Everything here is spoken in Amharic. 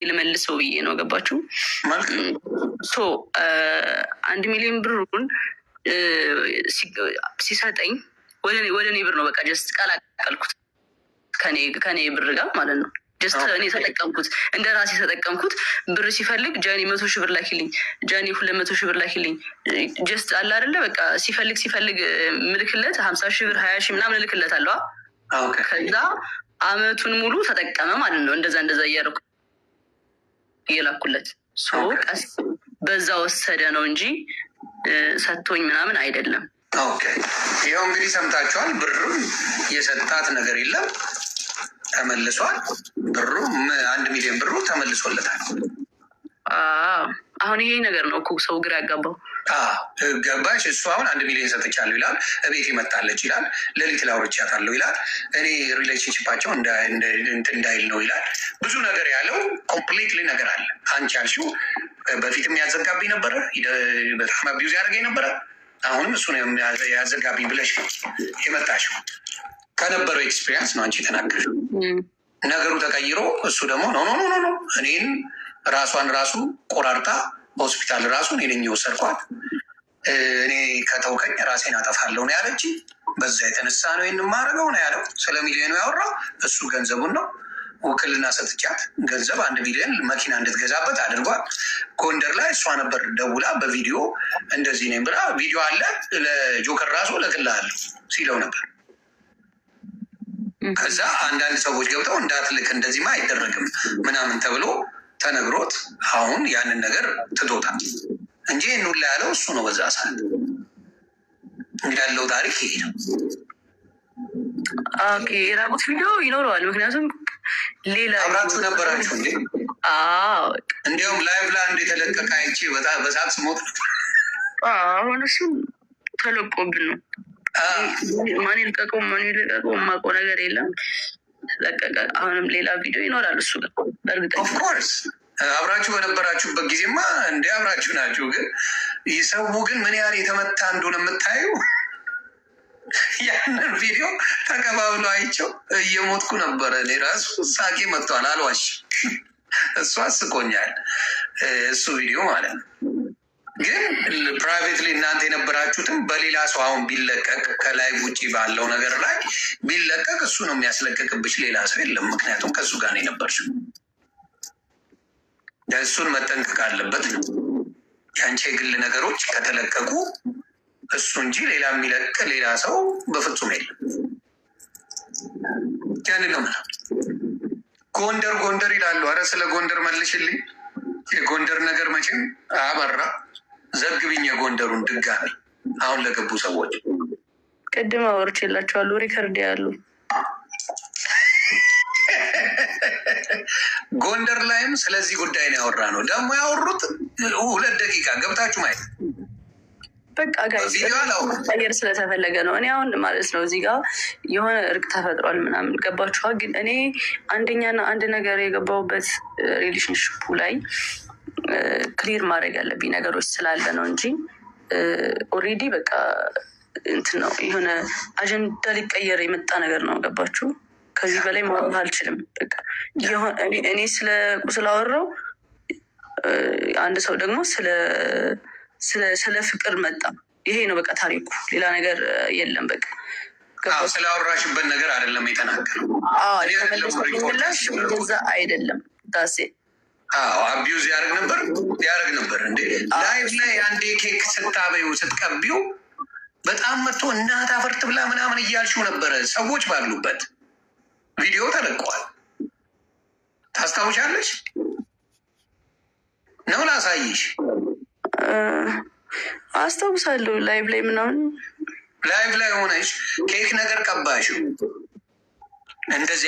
ልመልሰው ብዬ ነው። ገባችሁ? ሶ 1 ሚሊዮን ብሩን ሲሰጠኝ ወደ እኔ ብር ነው በቃ ጀስት ቀላቀልኩት ከኔ ብር ጋር ማለት ነው። ጀስት እኔ ተጠቀምኩት፣ እንደ ራሴ ተጠቀምኩት። ብር ሲፈልግ ጃኒ 100 ሺህ ብር ላኪልኝ፣ ጃኒ 200 ሺህ ብር ላኪልኝ። ጀስት አለ አይደለ በቃ ሲፈልግ ምልክለት 50 ሺህ ብር 20 ሺህ ምናምን ልክለት አለዋ። ከዛ አመቱን ሙሉ ተጠቀመ ማለት ነው። እንደዛ እያደረኩ እየላኩለት ቀስ በዛ ወሰደ ነው እንጂ ሰጥቶኝ ምናምን አይደለም። ይኸው እንግዲህ ሰምታችኋል። ብሩም የሰጣት ነገር የለም ተመልሷል። ብሩ 1 ሚሊዮን ብሩ ተመልሶለታል። አሁን ይሄ ነገር ነው እኮ ሰው ግራ ያጋባው። ገባሽ? እሱ አሁን 1 ሚሊዮን ሰጥቻለሁ ይላል፣ እቤት ይመጣለች ይላል፣ ሌሊት ላውርቻታለሁ ይላል፣ እኔ ሪሌሽንሽፓቸው እንዳይል ነው ይላል። ብዙ ነገር ያለው ኮምፕሊትሊ ነገር አለ። አንቺ ያልሽው በፊትም ያዘጋብኝ ነበረ፣ በጣም አቢዩዝ ያደርገኝ ነበረ። አሁንም እሱ ነው ያዘጋብኝ ብለሽ የመጣሽው ከነበረው ኤክስፒሪየንስ ነው አንቺ የተናገርሽው። ነገሩ ተቀይሮ እሱ ደግሞ ኖ እኔን ራሷን ራሱ ቆራርጣ ሆስፒታል ራሱ እኔ ነኝ የወሰድኳት፣ እኔ ከተውከኝ ራሴን አጠፋለሁ ነው ያለች። በዛ የተነሳ ነው ይህን የማደርገው ነው ያለው። ስለ ሚሊዮኑ ያወራው እሱ ገንዘቡን ነው። ውክልና ሰጥቻት ገንዘብ 1 ሚሊዮን መኪና እንድትገዛበት አድርጓል። ጎንደር ላይ እሷ ነበር ደውላ በቪዲዮ እንደዚህ ነኝ ብላ ቪዲዮ አለ ለጆከር ራሱ እልክልሃለሁ ሲለው ነበር። ከዛ አንዳንድ ሰዎች ገብተው እንዳትልክ እንደዚህማ አይደረግም ምናምን ተብሎ ተነግሮት አሁን ያንን ነገር ትቶታል እንጂ ይህን ሁላ ያለው እሱ ነው። በዛ ሰዓት ያለው ታሪክ ይሄ ነው። የራቁት ቪዲዮ ይኖረዋል። ምክንያቱም ሌላ አብራችሁ ነበራችሁ እንዴ? እንዲያውም ላይቭ ላይ እንደ የተለቀቀ አይቼ በጣም በሳት ስሞት አሁን እሱ ተለቆብን ነው። ማን ይልቀቀው የማውቀው ነገር የለም። ለቀቀ። አሁንም ሌላ ቪዲዮ ይኖራል እሱ ጋር በእርግጠኛ ኦፍኮርስ አብራችሁ በነበራችሁበት ጊዜማ እንደ አብራችሁ ናችሁ። ግን ይሰው ግን ምን ያህል የተመታ እንደሆነ የምታዩ ያንን ቪዲዮ ተቀባብሎ አይቼው እየሞትኩ ነበረ። እኔ ራሱ ሳቄ መጥቷል፣ አልዋሽ። እሱ አስቆኛል እሱ ቪዲዮ ማለት ነው። ግን ፕራይቬትሊ እናንተ የነበራችሁትም በሌላ ሰው አሁን ቢለቀቅ ከላይ ውጭ ባለው ነገር ላይ ቢለቀቅ እሱ ነው የሚያስለቀቅብሽ፣ ሌላ ሰው የለም። ምክንያቱም ከእሱ ጋር ነው የነበርሽው። እሱን መጠንቀቅ አለበት ነው። የአንቺ የግል ነገሮች ከተለቀቁ እሱ እንጂ ሌላ የሚለቅ ሌላ ሰው በፍጹም የለም። ያን ነው ጎንደር ይላሉ። አረ ስለ ጎንደር መልሽልኝ። የጎንደር ነገር መቼም አበራ ዘግብኝ። የጎንደሩን ድጋሚ አሁን ለገቡ ሰዎች ቅድም አወርቼላቸዋለሁ። ሪከርድ ያሉ ጎንደር ላይም ስለዚህ ጉዳይ ነው ያወራ ነው። ደግሞ ያወሩት 2 ደቂቃ ገብታችሁ ማየት በቃ ጋር ስለተፈለገ ነው። እኔ አሁን ማለት ነው እዚህ ጋር የሆነ እርቅ ተፈጥሯል ምናምን ገባችኋል። ግን እኔ አንደኛና አንድ ነገር የገባሁበት ሪሌሽንሽፑ ላይ ክሊር ማድረግ ያለብኝ ነገሮች ስላለ ነው እንጂ ኦልሬዲ በቃ እንትን ነው የሆነ አጀንዳ ሊቀየር የመጣ ነገር ነው። ገባችሁ? ከዚህ በላይ ማውራት አልችልም። በቃ እኔ ስለ ቁስል አወራው፣ አንድ ሰው ደግሞ ስለ ፍቅር መጣ። ይሄ ነው በቃ ታሪኩ፣ ሌላ ነገር የለም። በቃ ስላወራሽበት ነገር አይደለም የተናገረው። ምላሽ እንደዛ አይደለም ዳሴ አቢዩዝ ያደርግ ነበር እንዴ ላይቭ ላይ አንዴ ኬክ ስታበዩ ስትቀቢው በጣም መጥቶ እናት አፈርት ብላ ምናምን እያልሽው ነበረ። ሰዎች ባሉበት ቪዲዮ ተለቀዋል። ታስታውሻለሽ ነው? ላሳይሽ። አስታውሳለሁ። ላይቭ ላይ ሆነሽ ኬክ ነገር ቀባሽው እንደዚህ